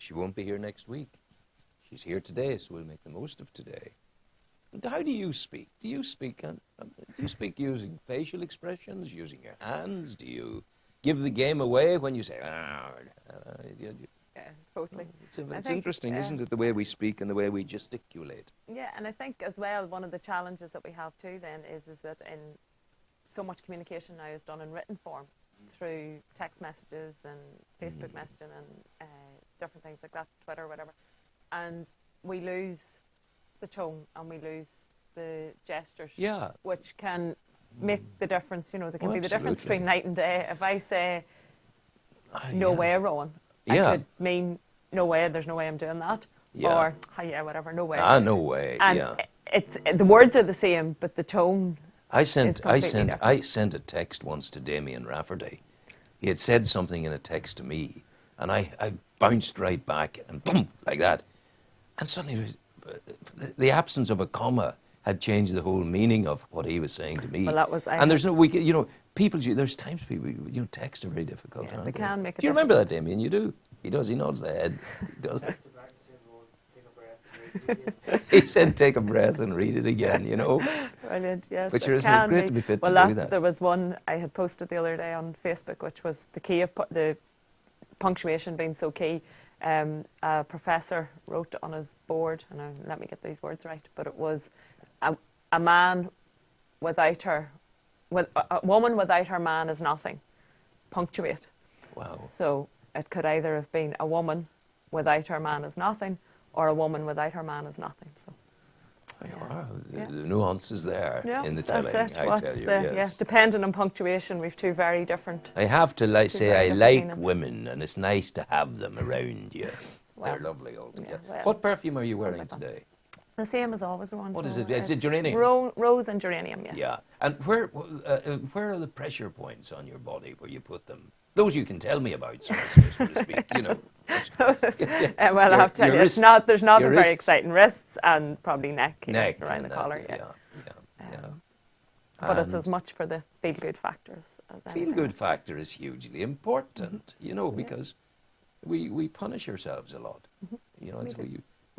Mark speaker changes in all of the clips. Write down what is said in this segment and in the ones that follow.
Speaker 1: She won't be here next week. She's here today, so we'll make the most of today. And how do you speak? Do you speak using facial expressions, using your hands? Do you give the game away when you say,
Speaker 2: Yeah, totally.
Speaker 1: It's interesting, isn't it, the way we speak and the way we gesticulate?
Speaker 2: Yeah, and I think as well, one of the challenges that we have too then is that in so much communication now is done in written form through text messages and Facebook messaging and different things like that, Twitter, whatever. And we lose the tone and we lose the gestures, which can make the difference. You know, there can be the difference between night and day. If I say, no way, Rowan, I could mean, no way, there's no way I'm doing that. Or, whatever, no way.
Speaker 1: No way,
Speaker 2: and it's, the words are the same, but the tone
Speaker 1: I sent
Speaker 2: different.
Speaker 1: a text once to Damien Rafferty. He had said something in a text to me, and I bounced right back, and boom, like that. And suddenly, the absence of a comma had changed the whole meaning of what he was saying to me.
Speaker 2: Well, that was...
Speaker 1: And there's no, people, there's times people, texts are very difficult, aren't
Speaker 2: they can make a difference.
Speaker 1: Do you remember that, Damien? You do. He does. He nods the head. He does. He said, take a breath and read it again,
Speaker 2: Brilliant, yes.
Speaker 1: But it's great to be fit to do that.
Speaker 2: There was one I had posted the other day on Facebook, which was the key of the punctuation being so key. A professor wrote on his board, and let me get these words right, but it was a man without her, a woman without her man is nothing. Punctuate. Wow. So it could either have been a woman without her man is nothing, or a woman without her man is nothing. So,
Speaker 1: the nuance is there in the telling, I tell you. Yes.
Speaker 2: Depending on punctuation, we've two very different...
Speaker 1: I have to say I like women, and it's nice to have them around you.
Speaker 2: Well,
Speaker 1: they're lovely altogether. What perfume are you wearing today?
Speaker 2: The same as always.
Speaker 1: What is it? Is it geranium?
Speaker 2: Rose and geranium, yes.
Speaker 1: Yeah. And where are the pressure points on your body where you put them? Those you can tell me about, so to speak,
Speaker 2: well, I have to tell you, there's nothing very exciting. Wrists and probably neck around the collar. But it's as much for the feel-good factors as anything.
Speaker 1: Feel-good factor is hugely important, because we punish ourselves a lot.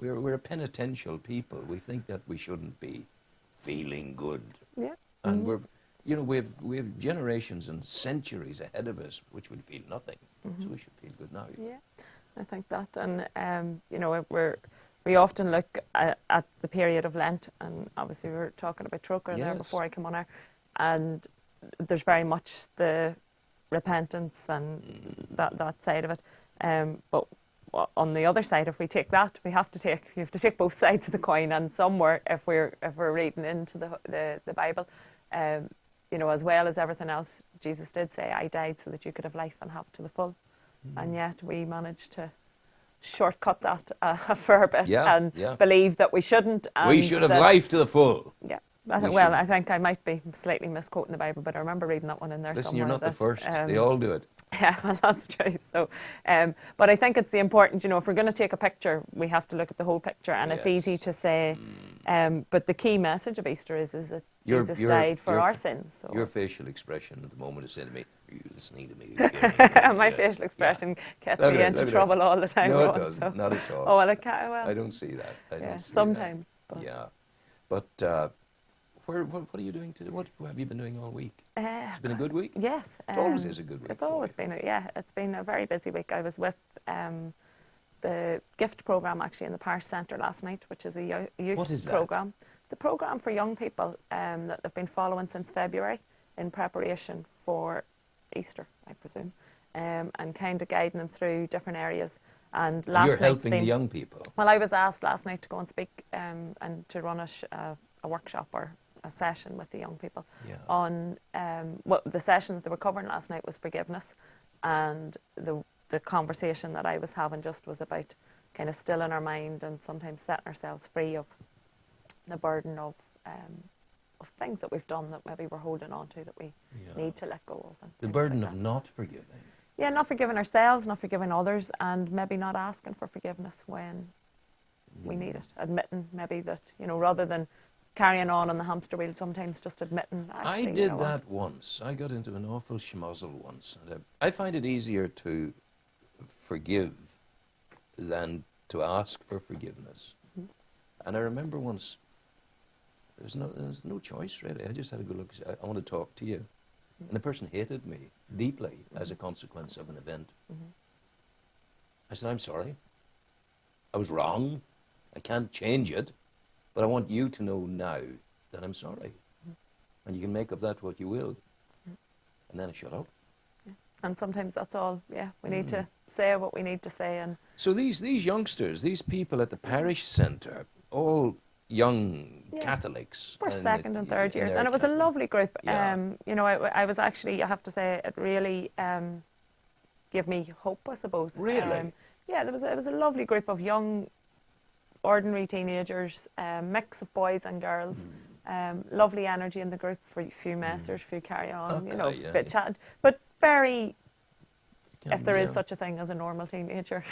Speaker 1: We're a penitential people. We think that we shouldn't be feeling good.
Speaker 2: Yeah.
Speaker 1: And we have generations and centuries ahead of us which would feel nothing. So we should feel good now.
Speaker 2: Yeah, I think that. And, we often look at the period of Lent, and obviously we were talking about Troker there before I came on air, and there's very much the repentance and that side of it. But on the other side, if we take that, you have to take both sides of the coin, and somewhere, if we're reading into the Bible, as well as everything else, Jesus did say, I died so that you could have life and have it to the full. And yet we managed to shortcut that a fair bit and believe that we shouldn't. And
Speaker 1: we should have life to the full.
Speaker 2: Yeah. I think I might be slightly misquoting the Bible, but I remember reading that one in there somewhere.
Speaker 1: Listen, you're not the first. They all do it.
Speaker 2: Yeah, well, that's true. So, but I think it's the important, if we're going to take a picture, we have to look at the whole picture, and it's easy to say, but the key message of Easter is that Jesus died for our sins. So
Speaker 1: your facial expression at the moment is saying to me, are you listening to me?
Speaker 2: My facial expression gets me into trouble all the time.
Speaker 1: No, it doesn't. So. Not at all.
Speaker 2: Oh, well, I
Speaker 1: don't see that. I don't see
Speaker 2: sometimes.
Speaker 1: That. Yeah. But what are you doing today? What have you been doing all week? It's been a good week?
Speaker 2: Yes.
Speaker 1: It always is a good week.
Speaker 2: It's always been, it's been a very busy week. I was with the gift programme actually in the parish centre last night, which is a youth programme. It's a programme for young people that they've been following since February in preparation for Easter, I presume, and kind of guiding them through different areas. And
Speaker 1: you're helping the young people?
Speaker 2: Well, I was asked last night to go and speak and to run a workshop or a session with the young people on the session that they were covering last night was forgiveness, and the conversation that I was having just was about kind of stilling our mind and sometimes setting ourselves free of the burden of things that we've done that maybe we're holding on to that we need to let go of.
Speaker 1: The burden of not forgiving.
Speaker 2: Yeah, not forgiving ourselves, not forgiving others, and maybe not asking for forgiveness when we need it. Admitting maybe that, rather than carrying on the hamster wheel, sometimes just admitting, actually,
Speaker 1: I did that once. I got into an awful schmozzle once. I find it easier to forgive than to ask for forgiveness. And I remember once, there was no choice really. I just had a good look. I want to talk to you. And the person hated me deeply as a consequence of an event. I said, I'm sorry. I was wrong. I can't change it. But I want you to know now that I'm sorry. And you can make of that what you will. And then I shut up.
Speaker 2: And sometimes that's all, we need to say what we need to say. And
Speaker 1: so these youngsters, these people at the parish centre, all young Catholics.
Speaker 2: First, second and third years. And it was a lovely group. You know, I was actually, I have to say, it really gave me hope, I suppose.
Speaker 1: Really?
Speaker 2: Yeah, it was a lovely group of young, ordinary teenagers, mix of boys and girls. Lovely energy in the group, for a few messers, few carry on, you know, bit chat. But very, if there is such a thing as a normal teenager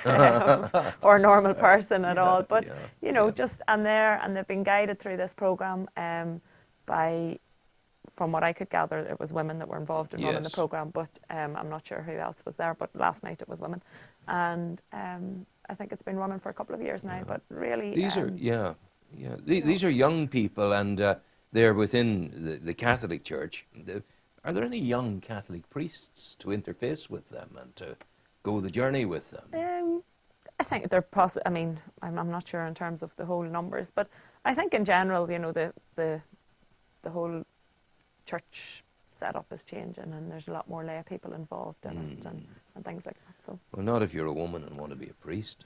Speaker 2: or a normal person at all. But, you know, just, and they've been guided through this programme by, from what I could gather, it was women that were involved in running the programme, but I'm not sure who else was there, but last night it was women. And I think it's been running for a couple of years now, but really...
Speaker 1: These are, these are young people, and they're within the Catholic Church. Are there any young Catholic priests to interface with them and to go the journey with them?
Speaker 2: I think they're I mean, I'm not sure in terms of the whole numbers, but I think in general, you know, the whole church setup is changing, and there's a lot more lay people involved in it and things like that. So,
Speaker 1: well, not if you're a woman and want to be a priest.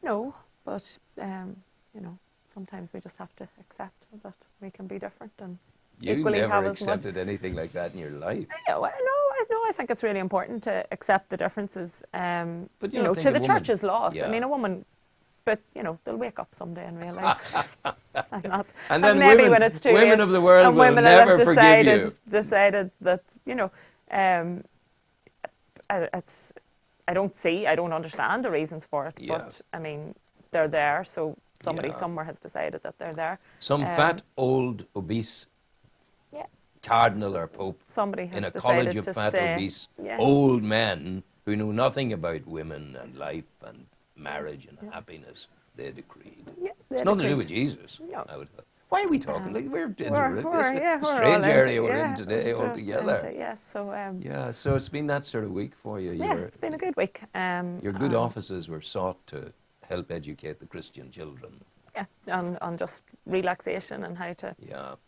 Speaker 2: No, but you know, sometimes we just have to accept that we can be different and.
Speaker 1: You never accepted anything like that in your life.
Speaker 2: No, I think it's really important to accept the differences.
Speaker 1: But
Speaker 2: you know, to the church's loss. I mean, a woman, but you know, they'll wake up someday and realise.
Speaker 1: And then
Speaker 2: maybe
Speaker 1: women,
Speaker 2: when it's too
Speaker 1: women
Speaker 2: late,
Speaker 1: of the world will never forgive you.
Speaker 2: Decided that, you know, I don't understand the reasons for it. But I mean, they're there, so somebody somewhere has decided that they're there.
Speaker 1: Some fat, old, obese cardinal or pope in a college of fat, obese, old men who know nothing about women and life and marriage and happiness, they decreed. It's nothing to do with Jesus.
Speaker 2: No.
Speaker 1: Why are we talking? Like we're into a strange area we're in today altogether. So it's been that sort of week for you.
Speaker 2: It's been a good week.
Speaker 1: Your good offices were sought to help educate the Christian children.
Speaker 2: Yeah, on just relaxation and how to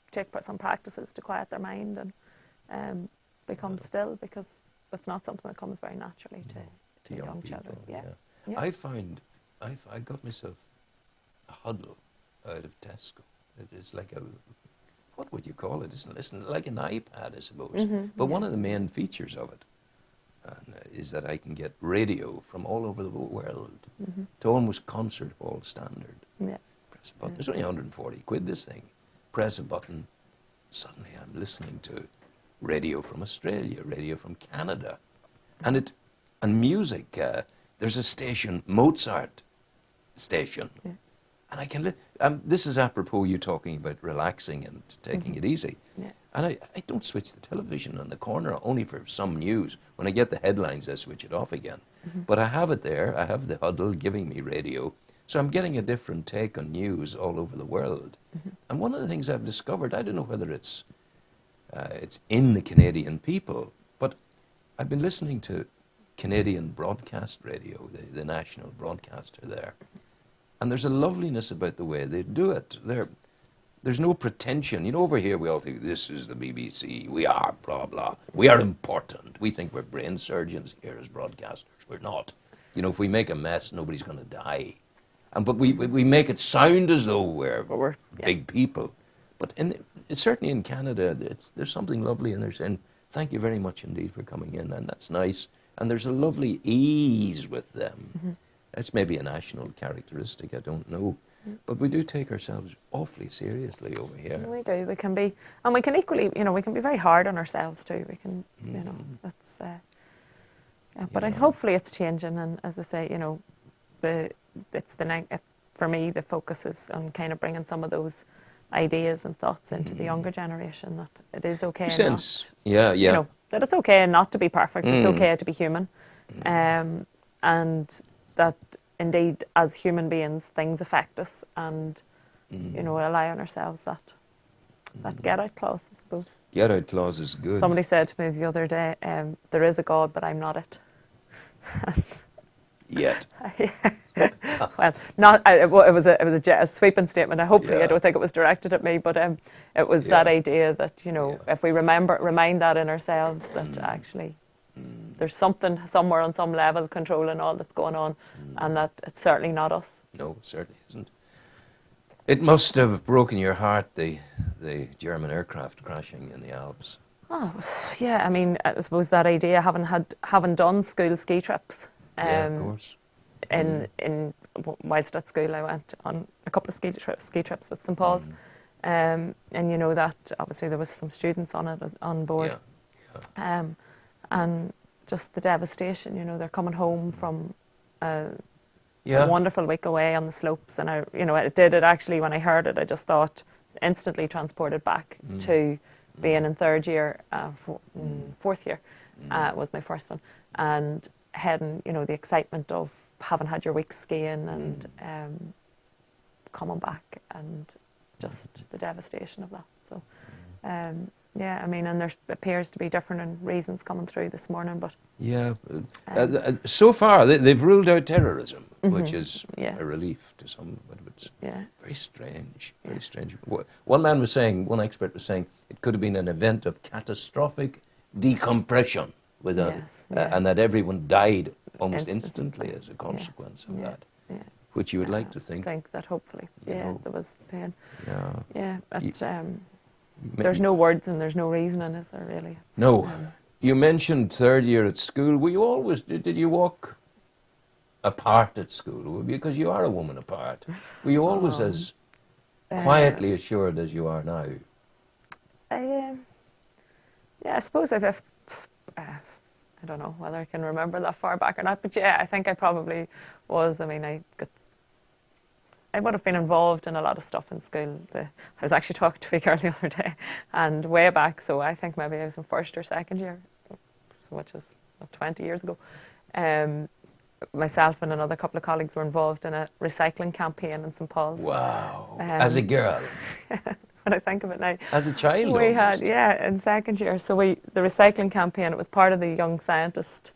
Speaker 2: take some practices to quiet their mind and become still, because it's not something that comes very naturally to young children.
Speaker 1: I found I got myself a huddle out of Tesco. It's like a, what would you call it? It's like an iPad, I suppose. But one of the main features of it is that I can get radio from all over the world to almost concert hall standard. Press a button. It's only 140 quid, this thing. Press a button. Suddenly I'm listening to radio from Australia, radio from Canada. And music. There's a station, Mozart station. And I can this is apropos you talking about relaxing and taking it easy. And I don't switch the television on the corner, only for some news. When I get the headlines, I switch it off again. But I have it there. I have the huddle giving me radio. So I'm getting a different take on news all over the world. And one of the things I've discovered, I don't know whether it's in the Canadian people, but I've been listening to Canadian broadcast radio, the national broadcaster there. And there's a loveliness about the way they do it. There's no pretension. You know, over here we all think, this is the BBC, we are blah, blah. We are important. We think we're brain surgeons here as broadcasters. We're not. You know, if we make a mess, nobody's going to die. But we make it sound as though we're big people. But certainly in Canada, there's something lovely, and they're saying, thank you very much indeed for coming in, and that's nice. And there's a lovely ease with them. That's maybe a national characteristic, I don't know. But we do take ourselves awfully seriously over here.
Speaker 2: We do. We can be, and we can equally, you know, we can be very hard on ourselves too. We can, you know, that's. But hopefully it's changing, and as I say, you know, for me the focus is on kind of bringing some of those ideas and thoughts into the younger generation, that it is okay. You know, that it's okay not to be perfect. It's okay to be human, and that indeed, as human beings, things affect us, and you know, rely on ourselves. That get out clause, I suppose.
Speaker 1: Get out clause is good.
Speaker 2: Somebody said to me the other day, "There is a God, but I'm not it."
Speaker 1: Yet.
Speaker 2: Well, not. It was a sweeping statement. Hopefully,
Speaker 1: Yeah.
Speaker 2: I don't think it was directed at me, but it was that idea that, you know, if we remind that in ourselves, that actually there's something somewhere on some level controlling all that's going on, and that it's certainly not us.
Speaker 1: No, it certainly isn't. It must have broken your heart, the German aircraft crashing in the Alps.
Speaker 2: Oh, yeah. I mean, I suppose that idea, having done school ski trips.
Speaker 1: Yeah, of course.
Speaker 2: Whilst at school, I went on a couple of ski trips with St Paul's, and you know that obviously there was some students on board, and just the devastation. You know, they're coming home from a wonderful week away on the slopes, and it actually, when I heard it, I just thought instantly transported back to being in third year, fourth year was my first one, and heading, you know, the excitement of having had your week skiing and coming back, and just the devastation of that. So, yeah, I mean, and there appears to be different reasons coming through this morning, but
Speaker 1: yeah, so far they've ruled out terrorism, which is a relief to some, but it's very strange, very strange. One man was saying, one expert was saying, it could have been an event of catastrophic decompression, with and that everyone died almost instantly as a consequence of that, which you would like to think.
Speaker 2: That hopefully, there was pain.
Speaker 1: Yeah.
Speaker 2: There's no words and there's no reasoning, is there really?
Speaker 1: No. You mentioned third year at school. Were you always, did you walk apart at school? Because you are a woman apart. Were you always as quietly assured as you are now?
Speaker 2: Yeah, I suppose I don't know whether I can remember that far back or not, but yeah, I think I probably was. I mean, I would have been involved in a lot of stuff in school. I was actually talking to a girl the other day, and way back, so I think maybe I was in first or second year, so which is 20 years ago. Myself and another couple of colleagues were involved in a recycling campaign in St Paul's.
Speaker 1: Wow! As a girl.
Speaker 2: When I think of it now.
Speaker 1: As a child,
Speaker 2: we
Speaker 1: almost.
Speaker 2: had, in second year. So the recycling campaign, it was part of the Young Scientist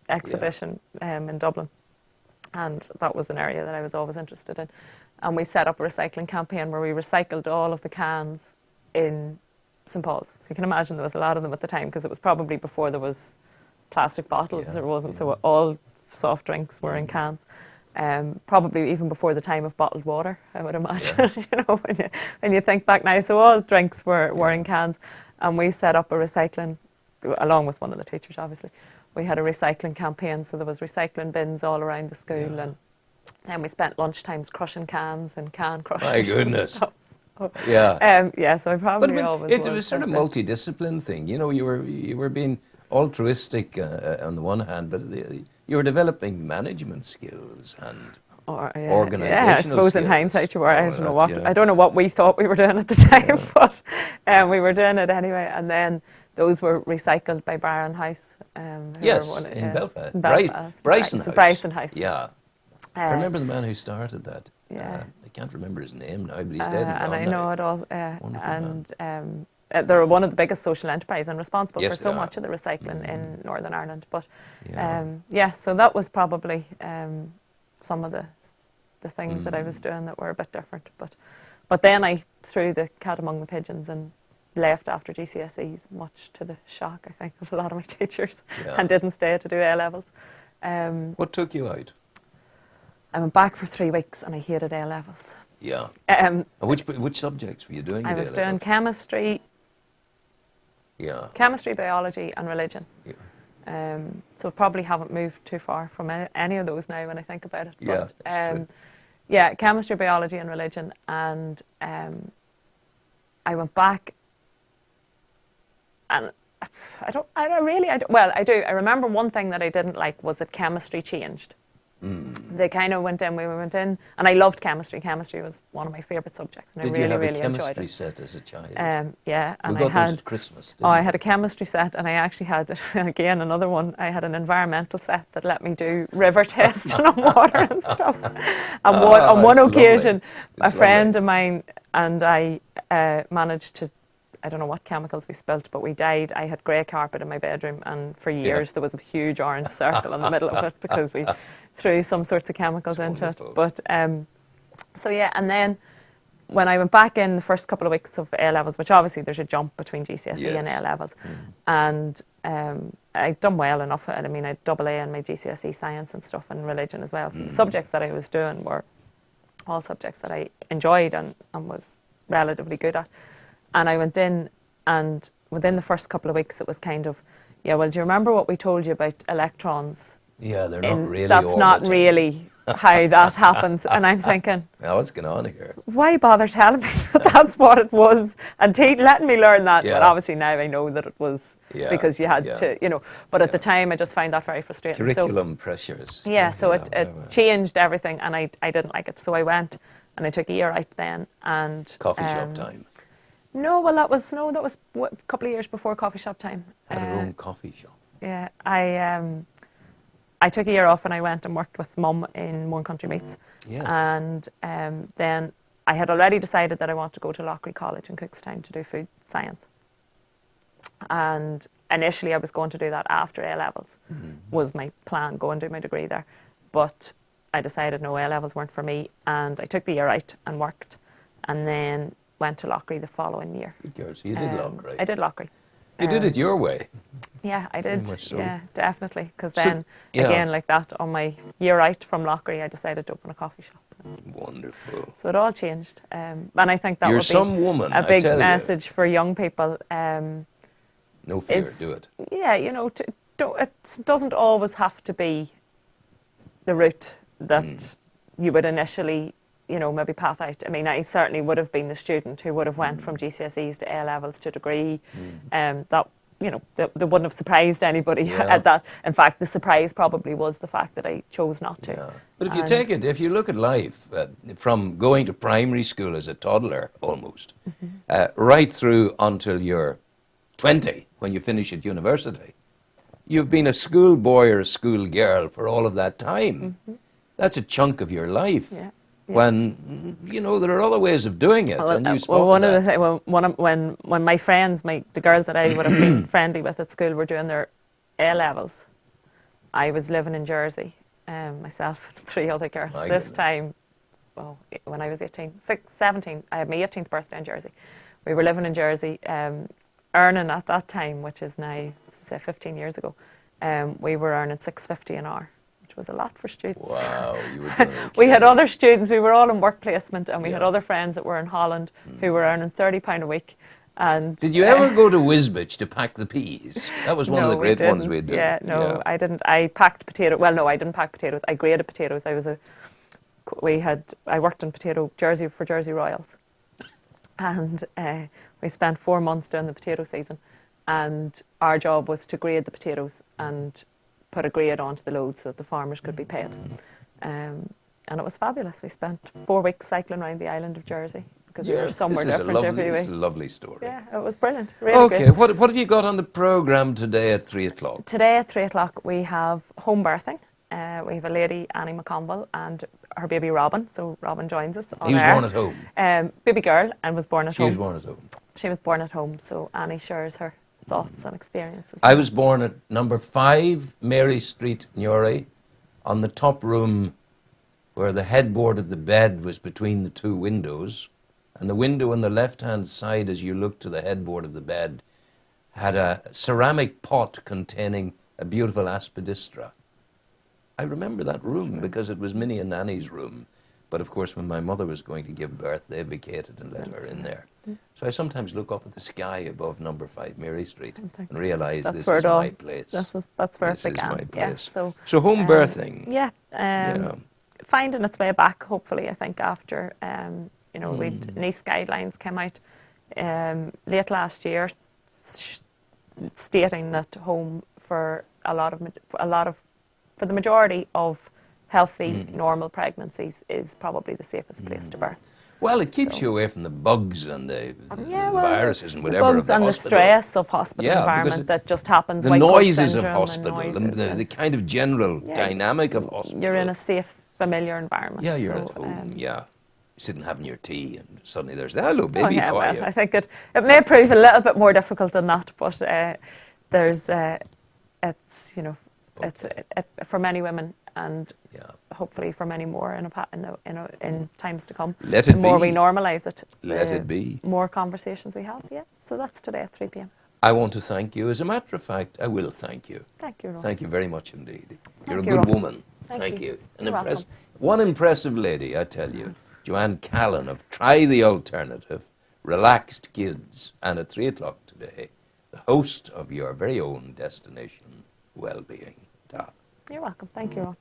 Speaker 2: exhibition in Dublin. And that was an area that I was always interested in. And we set up a recycling campaign where we recycled all of the cans in St Paul's. So you can imagine there was a lot of them at the time, because it was probably before there was plastic bottles. There wasn't, so all soft drinks were in cans. Probably even before the time of bottled water, I would imagine. You know, when you think back now, so all drinks were in cans, and we set up a recycling, along with one of the teachers, obviously. We had a recycling campaign, so there was recycling bins all around the school, and then we spent lunchtimes crushing cans and can crushing.
Speaker 1: My goodness.
Speaker 2: So, so I probably
Speaker 1: but
Speaker 2: always.
Speaker 1: It was sort of multidiscipline thing. You know, you were being altruistic on the one hand, but you were developing management skills and organisational
Speaker 2: Yeah, I suppose
Speaker 1: skills.
Speaker 2: In hindsight you were. I don't know what we thought we were doing at the time, but we were doing it anyway. And then those were recycled by Byron House.
Speaker 1: In
Speaker 2: Belfast.
Speaker 1: Bryson House.
Speaker 2: House.
Speaker 1: Yeah. I remember the man who started that.
Speaker 2: Yeah.
Speaker 1: I can't remember his name now, but he's dead
Speaker 2: and I know it all.
Speaker 1: Wonderful man.
Speaker 2: They're one of the biggest social enterprises and responsible for so much of the recycling in Northern Ireland. But so that was probably some of the things that I was doing that were a bit different. But then I threw the cat among the pigeons and left after GCSEs, much to the shock, I think, of a lot of my teachers, and didn't stay to do A-levels.
Speaker 1: What took you out?
Speaker 2: I went back for 3 weeks and I hated A-levels.
Speaker 1: Yeah. And which subjects were you doing?
Speaker 2: I was doing chemistry, biology and religion. Yeah. So probably haven't moved too far from any of those now when I think about it. But, chemistry, biology and religion. And I went back and I do. I remember one thing that I didn't like was that chemistry changed. they kind of went in, we went in, and I loved chemistry. Chemistry was one of my favourite subjects, and
Speaker 1: Did
Speaker 2: I really,
Speaker 1: you have
Speaker 2: really
Speaker 1: a
Speaker 2: enjoyed
Speaker 1: chemistry
Speaker 2: it.
Speaker 1: set as a child?
Speaker 2: Yeah, and
Speaker 1: we got
Speaker 2: I had
Speaker 1: those at Christmas.
Speaker 2: I had a chemistry set, and I actually had again another one. I had an environmental set that let me do river testing on water and stuff. And on one occasion, a friend of mine and I managed to. I don't know what chemicals we spilt, but we died. I had grey carpet in my bedroom, and for years there was a huge orange circle in the middle of it because we threw some sorts of chemicals into it. But so yeah, and then when I went back in the first couple of weeks of A levels, which obviously there's a jump between GCSE and A levels, and I'd done well enough. I mean, I'd double A in my GCSE science and stuff, and religion as well. So the subjects that I was doing were all subjects that I enjoyed and was relatively good at. And I went in, and within the first couple of weeks, it was kind of, yeah, well, do you remember what we told you about electrons?
Speaker 1: Yeah, they're not really
Speaker 2: That's not really how that happens. And I'm thinking,
Speaker 1: now what's going on here?
Speaker 2: Why bother telling me that that's what it was and letting me learn that?
Speaker 1: Yeah.
Speaker 2: But obviously now I know that it was because you had to, you know. But at the time, I just found that very frustrating.
Speaker 1: Curriculum pressures.
Speaker 2: Yeah, so it changed everything, and I didn't like it. So I went and I took a year out then. And
Speaker 1: coffee shop time.
Speaker 2: No, well, that was a couple of years before coffee shop time.
Speaker 1: Had her own coffee shop.
Speaker 2: Yeah, I took a year off and I went and worked with Mum in Mourne Country Meats.
Speaker 1: Yes.
Speaker 2: And then I had already decided that I wanted to go to Loughry College in Cookstown to do food science. And initially I was going to do that after A levels, was my plan, go and do my degree there. But I decided no, A levels weren't for me, and I took the year out and worked, and then went to Loughry the following year.
Speaker 1: Good girl. So you did Loughry.
Speaker 2: I did Loughry.
Speaker 1: You did it your way.
Speaker 2: Yeah, I did.
Speaker 1: Very much so.
Speaker 2: Yeah, definitely. Because then, again, like that, on my year out from Loughry, I decided to open a coffee shop.
Speaker 1: Wonderful.
Speaker 2: So it all changed. And I think that
Speaker 1: You're
Speaker 2: would be
Speaker 1: some woman,
Speaker 2: a big
Speaker 1: I tell
Speaker 2: message for young people.
Speaker 1: No fear, do it.
Speaker 2: Yeah, you know, it doesn't always have to be the route that you would initially, you know, maybe path out. I mean, I certainly would have been the student who would have went from GCSEs to A levels to degree. That, you know, that wouldn't have surprised anybody at that. In fact, the surprise probably was the fact that I chose not to.
Speaker 1: Yeah. But if you take it, if you look at life from going to primary school as a toddler almost, right through until you're 20 when you finish at university, you've been a schoolboy or a schoolgirl for all of that time. That's a chunk of your life. Yeah. When, you know, there are other ways of doing it.
Speaker 2: Well,
Speaker 1: and you
Speaker 2: well one of the things, when my friends, the girls that I would have been friendly with at school were doing their A levels, I was living in Jersey, myself and 3 other girls. This time, well, when I was 17, I had my 18th birthday in Jersey. We were living in Jersey, earning at that time, which is now, say, 15 years ago, we were earning $6.50 an hour. Which was a lot for students.
Speaker 1: Wow, you were doing
Speaker 2: We had other students, we were all in work placement, and we had other friends that were in Holland who were earning £30 a week. And
Speaker 1: did you ever go to Wisbech to pack the peas? That was one of the great ones we'd do.
Speaker 2: I didn't. I packed potatoes. Well, no, I didn't pack potatoes. I graded potatoes. I worked in Jersey for Jersey Royals, and we spent 4 months doing the potato season, and our job was to grade the potatoes and put a grade onto the load so that the farmers could be paid. And it was fabulous. We spent 4 weeks cycling around the island of Jersey because we were somewhere different every week.
Speaker 1: It's a lovely story.
Speaker 2: Yeah, it was brilliant. Really
Speaker 1: great. What have you got on the programme today at 3 o'clock?
Speaker 2: Today at 3 o'clock we have home birthing. We have a lady, Annie McConville, and her baby Robin. So Robin joins us on
Speaker 1: He was
Speaker 2: air.
Speaker 1: born at home.
Speaker 2: Baby girl, and was born at home.
Speaker 1: She was born at home.
Speaker 2: She was born at home, so Annie shares her thoughts and experiences.
Speaker 1: I was born at number 5 Mary Street, Newry, on the top room where the headboard of the bed was between the 2 windows, and the window on the left-hand side as you looked to the headboard of the bed had a ceramic pot containing a beautiful aspidistra. I remember that room because it was Minnie and Nanny's room. But of course, when my mother was going to give birth, they vacated and let her in there. So I sometimes look up at the sky above number 5 Mary Street and realise this is my place.
Speaker 2: That's where it
Speaker 1: began.
Speaker 2: This is my place.
Speaker 1: Yes, so home birthing.
Speaker 2: Finding its way back, hopefully, I think, after, NICE guidelines came out late last year stating that home for for the majority of healthy, normal pregnancies is probably the safest place to birth.
Speaker 1: Well, it keeps you away from the bugs and the viruses and whatever
Speaker 2: bugs
Speaker 1: of the
Speaker 2: and
Speaker 1: hospital.
Speaker 2: the stress of hospital environment that just happens.
Speaker 1: The noises of hospital, the kind of general dynamic of hospital.
Speaker 2: You're in a safe, familiar environment.
Speaker 1: Yeah, you're at home. You're sitting having your tea, and suddenly there's the hello baby.
Speaker 2: Oh, yeah,
Speaker 1: how are
Speaker 2: well,
Speaker 1: you?
Speaker 2: I think it may prove a little bit more difficult than that, but there's it's it's for many women, and hopefully for many more in times to come.
Speaker 1: Let it
Speaker 2: the more
Speaker 1: be.
Speaker 2: we normalise it,
Speaker 1: Let it be.
Speaker 2: more conversations we have. Yeah, so that's today at 3 p.m.
Speaker 1: I want to thank you. As a matter of fact, I will thank you.
Speaker 2: Thank you, Ron.
Speaker 1: Thank you very much indeed. You're a
Speaker 2: you,
Speaker 1: good
Speaker 2: Ron.
Speaker 1: woman.
Speaker 2: Thank you.
Speaker 1: One impressive lady, I tell you. Joanne Callan of Try the Alternative, Relaxed Kids, and at 3 o'clock today, the host of your very own Destination Wellbeing.
Speaker 2: You're welcome. Thank you, Ron.